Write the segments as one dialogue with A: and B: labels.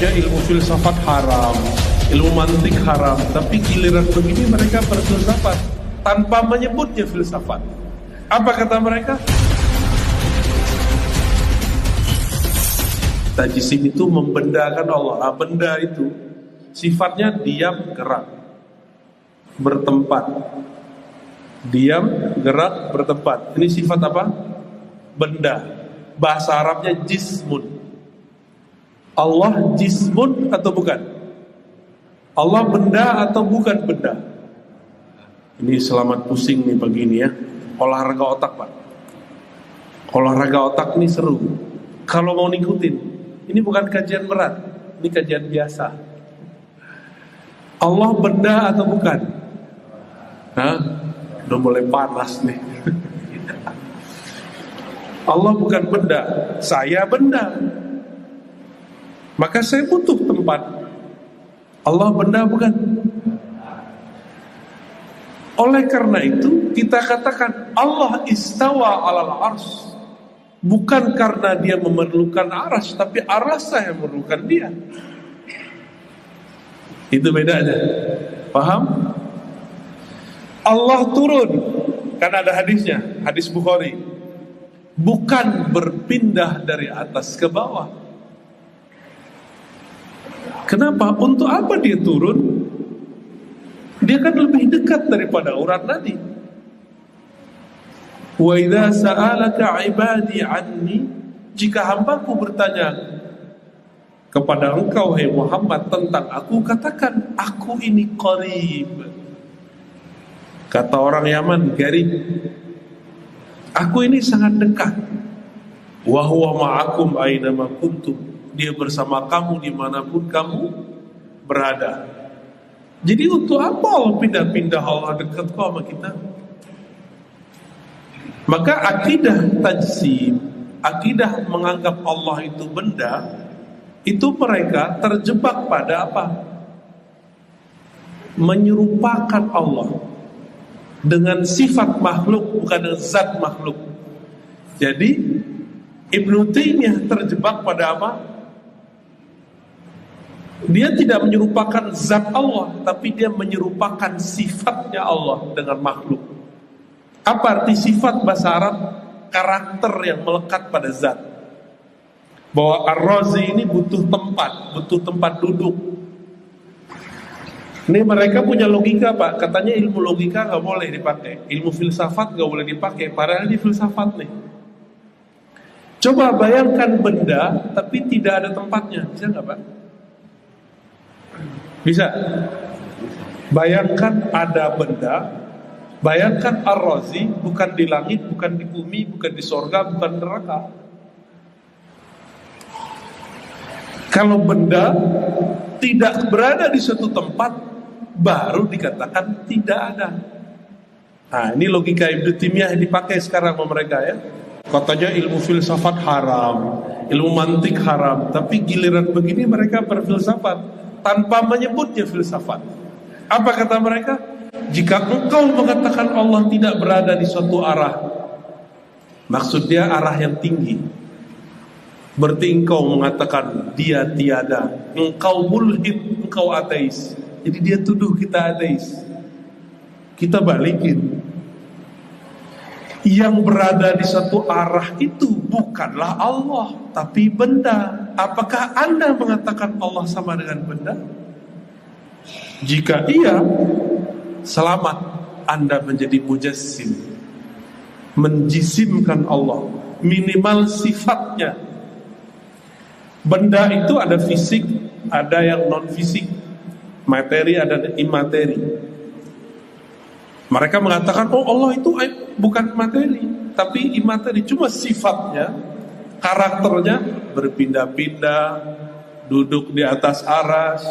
A: Katanya ilmu filsafat haram, ilmu mantik haram, tapi giliran begini mereka berfilsafat tanpa menyebutnya filsafat. Apa kata mereka? Tajsim itu membendakan Allah. Benda itu sifatnya diam, gerak, bertempat. Diam, gerak, bertempat. Ini sifat apa? Benda. Bahasa Arabnya jismun. Allah jismun atau bukan? Allah benda atau bukan benda? Ini selamat pusing nih pagi ini ya. Olahraga otak, Pak. Olahraga otak ini seru. Kalau mau ngikutin, ini bukan kajian berat, ini kajian biasa. Allah benda atau bukan? Hah? Udah mulai panas nih. Allah bukan benda, saya benda. Maka saya butuh tempat. Allah benda bukan? Oleh karena itu kita katakan Allah istawa alal ars. Bukan karena dia memerlukan aras, tapi arasnya yang memerlukan dia. Itu bedanya. Paham? Allah turun, kan ada hadisnya, hadis Bukhari. Bukan berpindah dari atas ke bawah. Kenapa? Untuk apa dia turun? Dia kan lebih dekat daripada orang tadi. Wa idza sa'alaka 'ibadi 'anni, jika hambaku bertanya kepada engkau hai Muhammad tentang aku, katakan aku ini qarib. Kata orang Yaman, garib. Aku ini sangat dekat. Wa huwa ma'akum aina ma kuntum. Dia bersama kamu dimanapun kamu berada. Jadi untuk apa Allah pindah-pindah? Allah dekat kok sama kita. Maka akidah tajsim, akidah menganggap Allah itu benda, itu mereka terjebak pada apa? Menyerupakan Allah dengan sifat makhluk, bukan dengan zat makhluk. Jadi Ibnu Taimiyah terjebak pada apa? Dia tidak menyerupakan zat Allah, tapi dia menyerupakan sifatnya Allah dengan makhluk. Apa arti sifat bahasa Arab? Karakter yang melekat pada zat. Bahwa Ar-Razi ini butuh tempat duduk. Ini mereka punya logika, Pak. Katanya ilmu logika gak boleh dipakai, ilmu filsafat gak boleh dipakai. Padahal ini filsafat nih. Coba bayangkan benda tapi tidak ada tempatnya. Bisa gak, Pak? Bisa. Bayangkan ada benda. Bayangkan Ar-Razi bukan di langit, bukan di bumi, bukan di sorga, bukan neraka. Kalau benda tidak berada di suatu tempat, baru dikatakan tidak ada. Nah, ini logika Ibnu Taimiyah yang dipakai sekarang sama mereka ya. Katanya ilmu filsafat haram, ilmu mantik haram, tapi giliran begini mereka berfilsafat tanpa menyebutnya filsafat. Apa kata mereka? Jika engkau mengatakan Allah tidak berada di suatu arah, maksudnya arah yang tinggi, berarti engkau mengatakan dia tiada. Engkau mulhid, engkau ateis. Jadi dia tuduh kita ateis. Kita balikin. Yang berada di satu arah itu bukanlah Allah, tapi benda. Apakah Anda mengatakan Allah sama dengan benda? Jika iya, selamat, Anda menjadi mujassim, menjisimkan Allah, minimal sifatnya. Benda itu ada fisik, ada yang non fisik, materi ada imateri. Mereka mengatakan, oh Allah itu bukan materi, tapi imateri. Cuma sifatnya, karakternya berpindah-pindah, duduk di atas aras.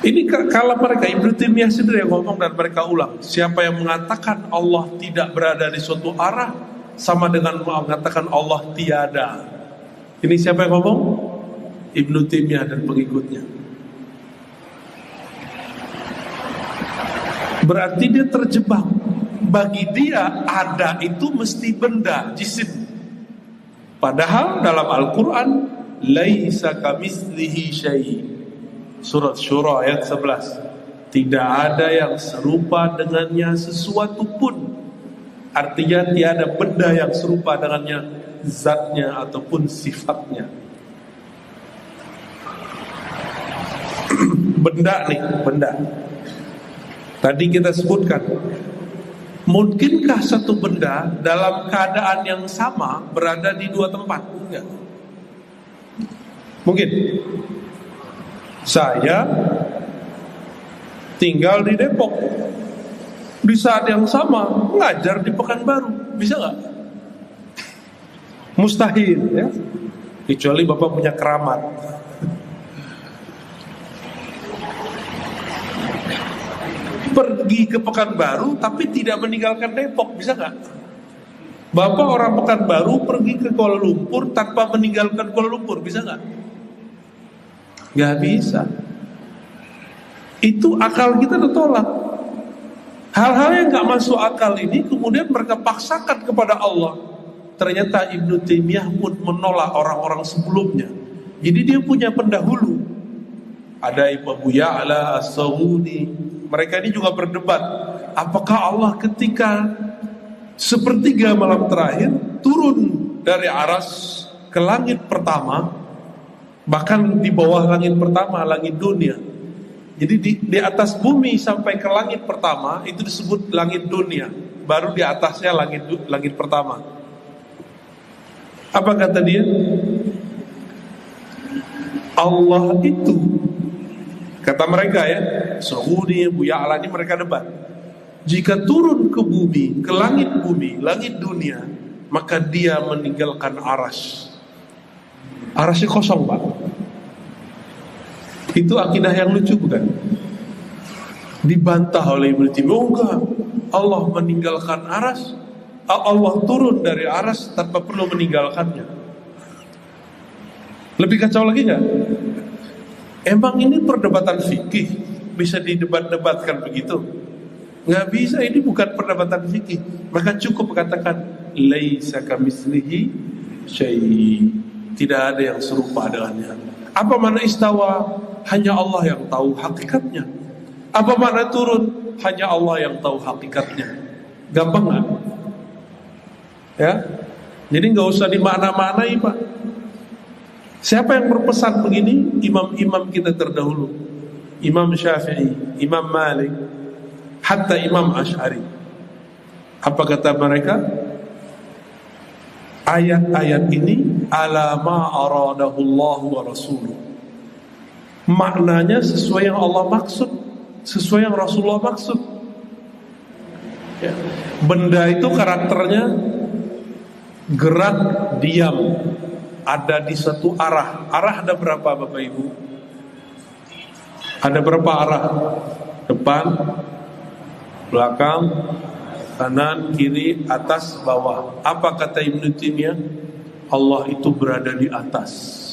A: Ini kalau mereka, Ibnu Taimiyah sendiri yang ngomong dan mereka ulang. Siapa yang mengatakan Allah tidak berada di suatu arah, sama dengan mengatakan Allah tiada. Ini siapa yang ngomong? Ibnu Taimiyah dan pengikutnya. Berarti dia terjebak. Bagi dia ada itu mesti benda, jisim. Padahal dalam Al-Quran laisa kamitslihi syai'. Surat Syura ayat 11. Tidak ada yang serupa dengannya sesuatu pun. Artinya tiada benda yang serupa dengannya, zatnya ataupun sifatnya. Benda. Tadi kita sebutkan, mungkinkah satu benda dalam keadaan yang sama berada di dua tempat? Enggak. Mungkin. Saya tinggal di Depok, di saat yang sama ngajar di Pekanbaru, bisa nggak? Mustahil, ya. Kecuali Bapak punya keramat. Pergi ke Pekanbaru tapi tidak meninggalkan Depok, bisa nggak? Bapak orang Pekanbaru pergi ke Kuala Lumpur tanpa meninggalkan Kuala Lumpur, bisa nggak? Nggak bisa. Itu akal kita ditolak. Hal-hal yang nggak masuk akal ini kemudian mereka paksakan kepada Allah. Ternyata Ibnu Taimiyah pun menolak orang-orang sebelumnya. Jadi dia punya pendahulu. Ada Abu Ya'la As-Saghuni. Mereka ini juga berdebat. Apakah Allah ketika sepertiga malam terakhir turun dari aras ke langit pertama, bahkan di bawah langit pertama, langit dunia. Jadi di atas bumi sampai ke langit pertama itu disebut langit dunia. Baru di atasnya langit pertama. Apa kata dia? Allah itu, kata mereka ya, Saghuni, Abu Ya'la ini mereka debat. Jika turun ke bumi, ke langit bumi, langit dunia, maka dia meninggalkan aras. Arasnya kosong, Pak. Itu akidah yang lucu bukan? Dibantah oleh Ibnu Taimiyah. Oh enggak, Allah meninggalkan aras, Allah turun dari aras tanpa perlu meninggalkannya. Lebih kacau lagi enggak? Emang ini perdebatan fikih bisa didebat-debatkan begitu? Enggak bisa, ini bukan perdebatan fikih. Maka cukup katakan laisa kamitslihi syai'. Tidak ada yang serupa dengannya. Apa makna istawa? Hanya Allah yang tahu hakikatnya. Apa makna turun? Hanya Allah yang tahu hakikatnya. Gampang nggak? Ya, jadi nggak usah dimakna-maknai, Pak. Siapa yang berpesan begini? Imam-imam kita terdahulu. Imam Syafi'i, Imam Malik, hatta Imam Asy'ari. Apa kata mereka? Ayat-ayat ini ala ma aradahu Allah wa rasuluh. Maknanya sesuai yang Allah maksud, sesuai yang Rasulullah maksud. Ya. Benda itu karakternya gerak, diam, ada di satu arah. Arah ada berapa Bapak Ibu? Ada berapa arah? Depan, belakang, kanan, kiri, atas, bawah. Apa kata Ibnu Taimiyah? Allah itu berada di atas.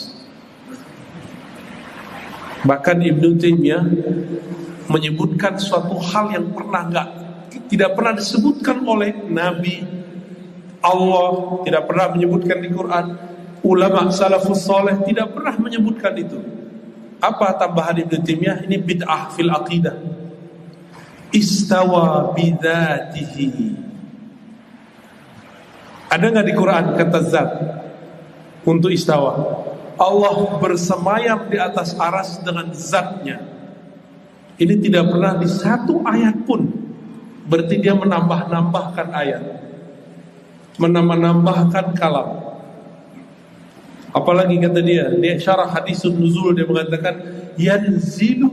A: Bahkan Ibnu Taimiyah menyebutkan suatu hal yang tidak pernah disebutkan oleh Nabi, Allah tidak pernah menyebutkan di Quran, ulama salafus saleh tidak pernah menyebutkan itu. Apa tambahan Ibnu Taimiyah? Ini bid'ah fil aqidah. Istawa bidzatihi. Ada nggak di Quran kata zat untuk istawa? Allah bersemayam di atas aras dengan zatnya. Ini tidak pernah di satu ayat pun. Berarti dia menambah-nambahkan ayat, menambah-nambahkan kalam. Apalagi kata dia syarah hadisun nuzul, dia mengatakan yanzilu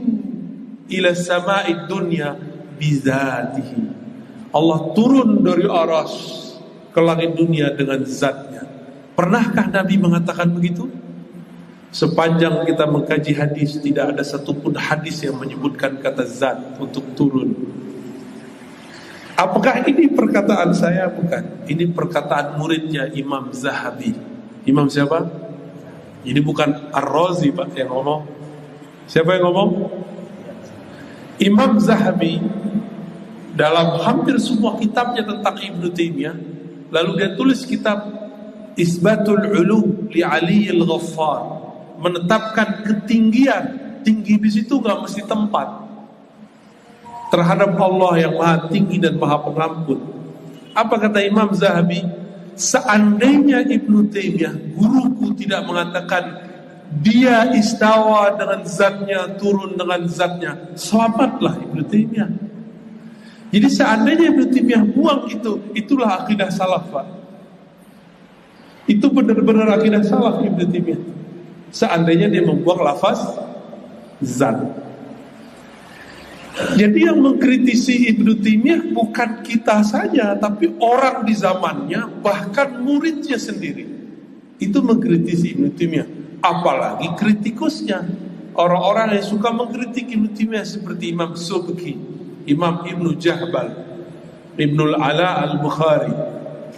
A: ila sama'id dunya bizatihi. Allah turun dari aras ke langit dunia dengan zatnya. Pernahkah Nabi mengatakan begitu? Sepanjang kita mengkaji hadis, tidak ada satupun hadis yang menyebutkan kata zat untuk turun. Apakah ini perkataan saya? Bukan. Ini perkataan muridnya Imam Zahabi. Imam siapa? Ini bukan Ar-Razi, Pak, yang ngomong. Siapa yang ngomong? Imam Zahabi dalam hampir semua kitabnya tentang Ibnu Taimiyah, lalu dia tulis kitab Isbatul Ulum li Ali al-Ghaffar. menetapkan ketinggian. Tinggi di situ nggak mesti tempat. Terhadap Allah yang maha tinggi dan maha pengampun. Apa kata Imam Zahabi? Seandainya Ibnu Taimiyah, guruku, tidak mengatakan dia istawa dengan zatnya, turun dengan zatnya, selamatlah Ibnu Taimiyah. Jadi seandainya Ibnu Taimiyah buang itu, itulah akidah salaf, Pak. Itu benar-benar akidah salaf Ibnu Taimiyah. Seandainya dia membuang lafaz zat. Jadi yang mengkritisi Ibnu Taimiyah bukan kita saja, tapi orang di zamannya, bahkan muridnya sendiri. Itu mengkritisi Ibnu Taimiyah. Apalagi kritikusnya, orang-orang yang suka mengkritik Ibnu Taimiyah seperti Imam Subki, Imam Ibnu Jahbal, Ibnul Ala al-Bukhari,